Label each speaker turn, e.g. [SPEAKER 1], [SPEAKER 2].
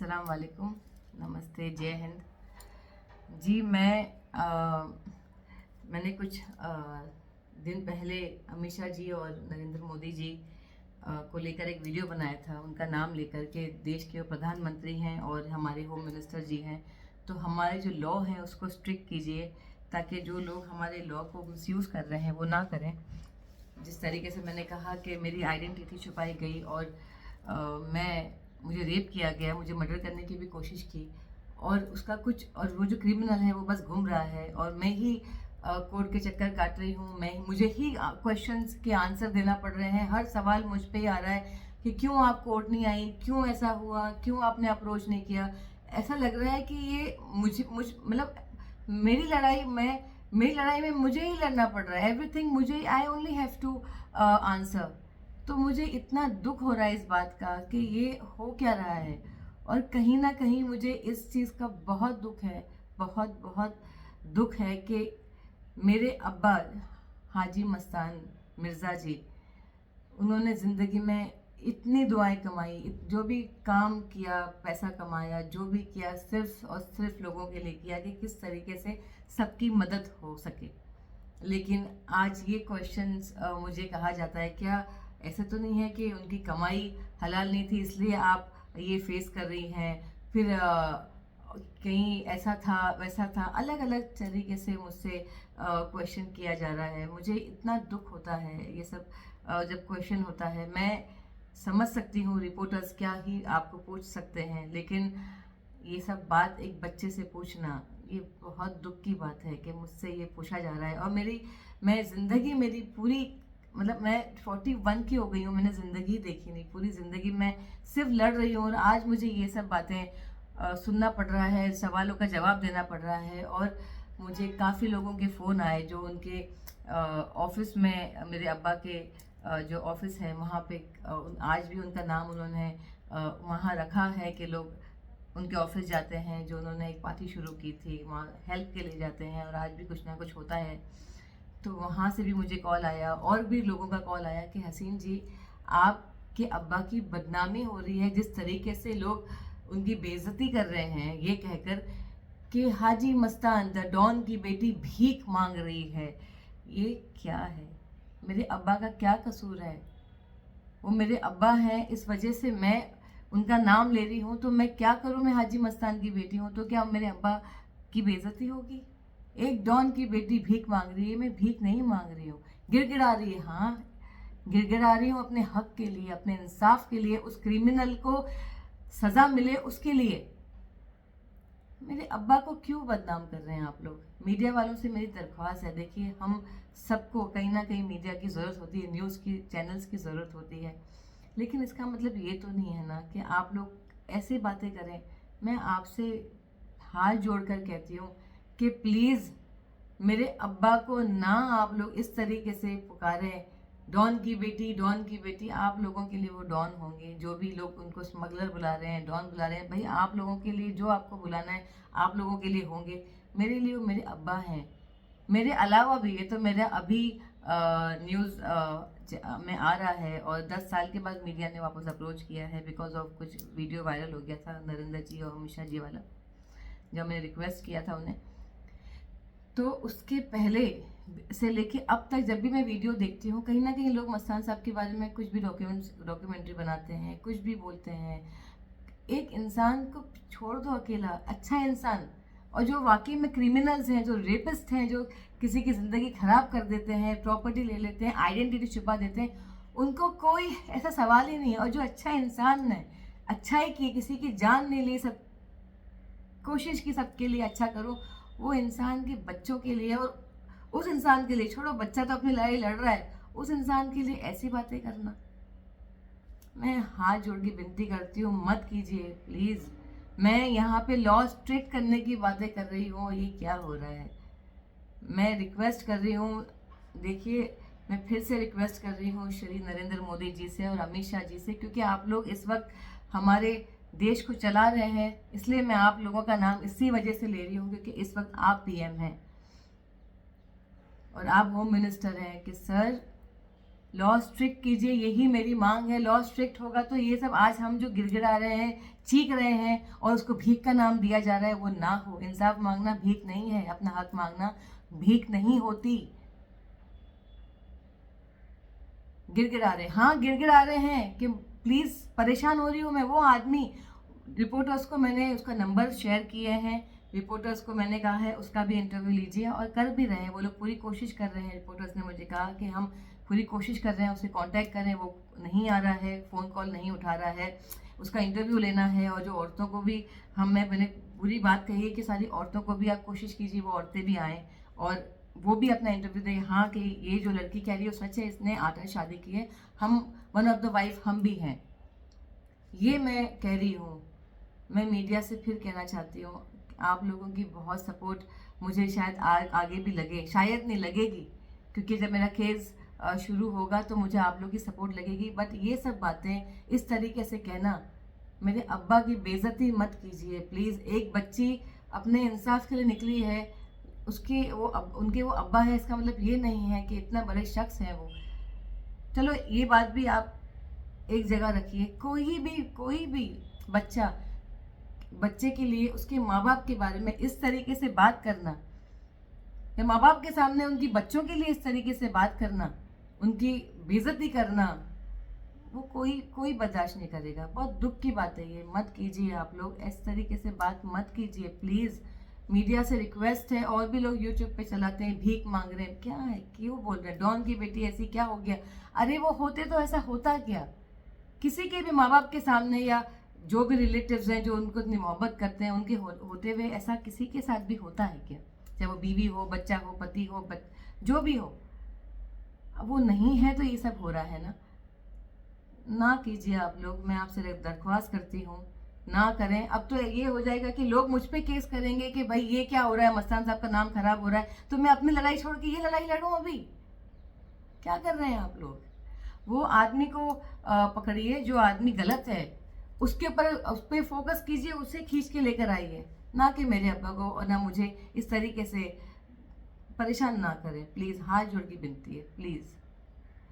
[SPEAKER 1] अस्सलाम वालेकुम, नमस्ते, जय हिंद जी। मैंने कुछ दिन पहले अमित शाह जी और नरेंद्र मोदी जी को लेकर एक वीडियो बनाया था, उनका नाम लेकर के। देश के वो प्रधानमंत्री हैं और हमारे होम मिनिस्टर जी हैं, तो हमारे जो लॉ हैं उसको स्ट्रिक्ट कीजिए ताकि जो लोग हमारे लॉ को मिसयूज़ कर रहे हैं वो ना करें। जिस तरीके से मैंने कहा कि मेरी आइडेंटिटी छुपाई गई और मुझे रेप किया गया, मुझे मर्डर करने की भी कोशिश की, और उसका कुछ, और वो जो क्रिमिनल है वो बस घूम रहा है और मैं ही कोर्ट के चक्कर काट रही हूँ। मुझे ही क्वेश्चंस के आंसर देना पड़ रहे हैं। हर सवाल मुझ पे ही आ रहा है कि क्यों आप कोर्ट नहीं आई, क्यों ऐसा हुआ, क्यों आपने अप्रोच नहीं किया। ऐसा लग रहा है कि ये मुझ मतलब मेरी लड़ाई में मुझे ही लड़ना पड़ रहा है। एवरीथिंग मुझे, I only have to answer. तो मुझे इतना दुख हो रहा है इस बात का कि ये हो क्या रहा है, और कहीं ना कहीं मुझे इस चीज़ का बहुत दुख है, बहुत बहुत दुख है कि मेरे अब्बा हाजी मस्तान मिर्ज़ा जी, उन्होंने ज़िंदगी में इतनी दुआएं कमाई, जो भी काम किया, पैसा कमाया, जो भी किया, सिर्फ और सिर्फ लोगों के लिए किया कि किस तरीके से सबकी मदद हो सके। लेकिन आज ये क्वेश्चंस मुझे कहा जाता है, क्या ऐसा तो नहीं है कि उनकी कमाई हलाल नहीं थी इसलिए आप ये फेस कर रही हैं? फिर कहीं ऐसा था वैसा था, अलग अलग तरीके से मुझसे क्वेश्चन किया जा रहा है। मुझे इतना दुख होता है ये सब जब क्वेश्चन होता है। मैं समझ सकती हूँ रिपोर्टर्स क्या ही आपको पूछ सकते हैं, लेकिन ये सब बात एक बच्चे से पूछना, ये बहुत दुख की बात है कि मुझसे ये पूछा जा रहा है। और मैं ज़िंदगी, मेरी पूरी, मतलब मैं 41 की हो गई हूँ, मैंने ज़िंदगी देखी नहीं, पूरी ज़िंदगी मैं सिर्फ लड़ रही हूँ, और आज मुझे ये सब बातें सुनना पड़ रहा है, सवालों का जवाब देना पड़ रहा है। और मुझे काफ़ी लोगों के फ़ोन आए जो उनके ऑफिस में, मेरे अब्बा के जो ऑफिस है वहाँ पे आज भी उनका नाम उन्होंने वहाँ रखा है कि लोग उनके ऑफिस जाते हैं। जो उन्होंने एक पार्टी शुरू की थी, वहाँ हेल्प के लिए जाते हैं, और आज भी कुछ ना कुछ होता है। तो वहाँ से भी मुझे कॉल आया, और भी लोगों का कॉल आया कि हसीन जी, आपके अब्बा की बदनामी हो रही है, जिस तरीके से लोग उनकी बेइज्जती कर रहे हैं ये कहकर कि हाजी मस्तान द डॉन की बेटी भीख मांग रही है। ये क्या है? मेरे अब्बा का क्या कसूर है? वो मेरे अब्बा हैं, इस वजह से मैं उनका नाम ले रही हूँ। तो मैं क्या करूँ? मैं हाजी मस्तान की बेटी हूँ, तो क्या मेरे अब्बा की बेइज्जती होगी? एक डॉन की बेटी भीख मांग रही है, मैं भीख नहीं मांग रही हूँ, गिड़गिड़ा रही है। हाँ, गिड़गिड़ा रही हूँ अपने हक के लिए, अपने इंसाफ के लिए, उस क्रिमिनल को सजा मिले उसके लिए। मेरे अब्बा को क्यों बदनाम कर रहे हैं आप लोग? मीडिया वालों से मेरी दरख्वास्त है, देखिए हम सबको कहीं ना कहीं मीडिया की ज़रूरत होती है, न्यूज़ की चैनल्स की ज़रूरत होती है, लेकिन इसका मतलब ये तो नहीं है ना कि आप लोग ऐसी बातें करें। मैं आपसे हाथ जोड़कर कहती हूँ कि प्लीज़ मेरे अब्बा को ना आप लोग इस तरीके से पुकारें, डॉन की बेटी, डॉन की बेटी। आप लोगों के लिए वो डॉन होंगे, जो भी लोग उनको स्मगलर बुला रहे हैं, डॉन बुला रहे हैं, भाई आप लोगों के लिए जो आपको बुलाना है आप लोगों के लिए होंगे। मेरे लिए वो मेरे अब्बा हैं। मेरे अलावा भी, ये तो मेरा अभी न्यूज़ में आ रहा है, और 10 साल के बाद मीडिया ने वापस अप्रोच किया है बिकॉज ऑफ कुछ वीडियो वायरल हो गया था नरेंद्र जी और अमित शाह जी वाला, जब मैंने रिक्वेस्ट किया था उन्हें। तो उसके पहले से लेके अब तक जब भी मैं वीडियो देखती हूँ, कहीं ना कहीं लोग मस्तान साहब के बारे में कुछ भी डॉक्यूमेंट्री बनाते हैं, कुछ भी बोलते हैं। एक इंसान को छोड़ दो अकेला, अच्छा इंसान, और जो वाकई में क्रिमिनल्स हैं, जो रेपिस्ट हैं, जो किसी की ज़िंदगी खराब कर देते हैं, प्रॉपर्टी ले लेते हैं, आइडेंटिटी छुपा देते हैं, उनको कोई ऐसा सवाल ही नहीं है। और जो अच्छा इंसान है, अच्छाई की, किसी की जान नहीं ली, सब कोशिश की सबके लिए अच्छा करो, वो इंसान के बच्चों के लिए, और उस इंसान के लिए छोड़ो, बच्चा तो अपनी लड़ाई लड़ रहा है, उस इंसान के लिए ऐसी बातें करना, मैं हाथ जोड़ के विनती करती हूँ, मत कीजिए प्लीज़। मैं यहाँ पे लॉ स्ट्रिक्ट करने की बातें कर रही हूँ, ये क्या हो रहा है? मैं रिक्वेस्ट कर रही हूँ, देखिए मैं फिर से रिक्वेस्ट कर रही हूँ श्री नरेंद्र मोदी जी से और अमित शाह जी से, क्योंकि आप लोग इस वक्त हमारे देश को चला रहे हैं, इसलिए मैं आप लोगों का नाम इसी वजह से ले रही हूँ क्योंकि इस वक्त आप पीएम हैं और आप होम मिनिस्टर हैं, कि सर लॉ स्ट्रिक्ट कीजिए, यही मेरी मांग है। लॉ स्ट्रिक्ट होगा तो ये सब आज हम जो गिड़गिड़ा रहे हैं, चीख रहे हैं और उसको भीख का नाम दिया जा रहा है, वो ना हो। इंसाफ मांगना भीख नहीं है, अपना हक मांगना भीख नहीं होती। गिड़गिड़ा रहे, हाँ गिड़गिड़ा रहे हैं कि प्लीज़ परेशान हो रही हूँ मैं। वो आदमी, रिपोर्टर्स को मैंने उसका नंबर शेयर किए हैं, रिपोर्टर्स को मैंने कहा है उसका भी इंटरव्यू लीजिए, और कर भी रहे हैं वो लोग, पूरी कोशिश कर रहे हैं। रिपोर्टर्स ने मुझे कहा कि हम पूरी कोशिश कर रहे हैं उसे कांटेक्ट करें, वो नहीं आ रहा है, फ़ोन कॉल नहीं उठा रहा है, उसका इंटरव्यू लेना है। और जो औरतों को भी मैंने पूरी बात कही है कि सारी औरतों को भी आप कोशिश कीजिए वो औरतें भी आएँ और वो भी अपना इंटरव्यू दें। हाँ कि ये जो लड़की कह रही है सच है, इसने 8 शादी की है, हम वन ऑफ द वाइफ हम भी हैं, ये मैं कह रही हूँ। मैं मीडिया से फिर कहना चाहती हूँ, आप लोगों की बहुत सपोर्ट मुझे शायद आगे भी लगे, शायद नहीं लगेगी, क्योंकि जब मेरा केस शुरू होगा तो मुझे आप लोगों की सपोर्ट लगेगी। बट ये सब बातें इस तरीके से कहना, मेरे अब्बा की बेइज्जती मत कीजिए प्लीज़। एक बच्ची अपने इंसाफ के लिए निकली है, उसके उनके वो अब्बा है, इसका मतलब ये नहीं है कि इतना बड़े शख्स हैं वो। चलो ये बात भी आप एक जगह रखिए। कोई भी बच्चे के लिए उसके माँ बाप के बारे में इस तरीके से बात करना, या माँ बाप के सामने उनकी बच्चों के लिए इस तरीके से बात करना, उनकी बेइज्जती करना, वो कोई बर्दाश्त नहीं करेगा। बहुत दुख की बात है ये, मत कीजिए आप लोग, इस तरीके से बात मत कीजिए प्लीज़। मीडिया से रिक्वेस्ट है। और भी लोग यूट्यूब पे चलाते हैं, भीख मांग रहे हैं, क्या है, क्यों बोल रहे हैं डॉन की बेटी ऐसी, क्या हो गया? अरे वो होते तो ऐसा होता क्या? किसी के भी माँ बाप के सामने या जो भी रिलेटिव्स हैं जो उनको इतनी मोहब्बत करते हैं, उनके होते हुए ऐसा किसी के साथ भी होता है क्या? चाहे वो बीवी हो, बच्चा हो, पति हो, जो भी हो, अब वो नहीं है तो ये सब हो रहा है ना कीजिए आप लोग। मैं आपसे दरख्वास्त करती हूँ, ना करें। अब तो ये हो जाएगा कि लोग मुझ पे केस करेंगे कि भाई ये क्या हो रहा है, मस्तान साहब का नाम खराब हो रहा है, तो मैं अपनी लड़ाई छोड़ के ये लड़ाई लड़ूं? अभी क्या कर रहे हैं आप लोग? वो आदमी को पकड़िए, जो आदमी गलत है उसके ऊपर, उस पर फोकस कीजिए, उसे खींच के लेकर आइए, ना कि मेरे अब्बा को और ना मुझे इस तरीके से परेशान ना करें प्लीज़। हाथ जोड़ की विनती है प्लीज़।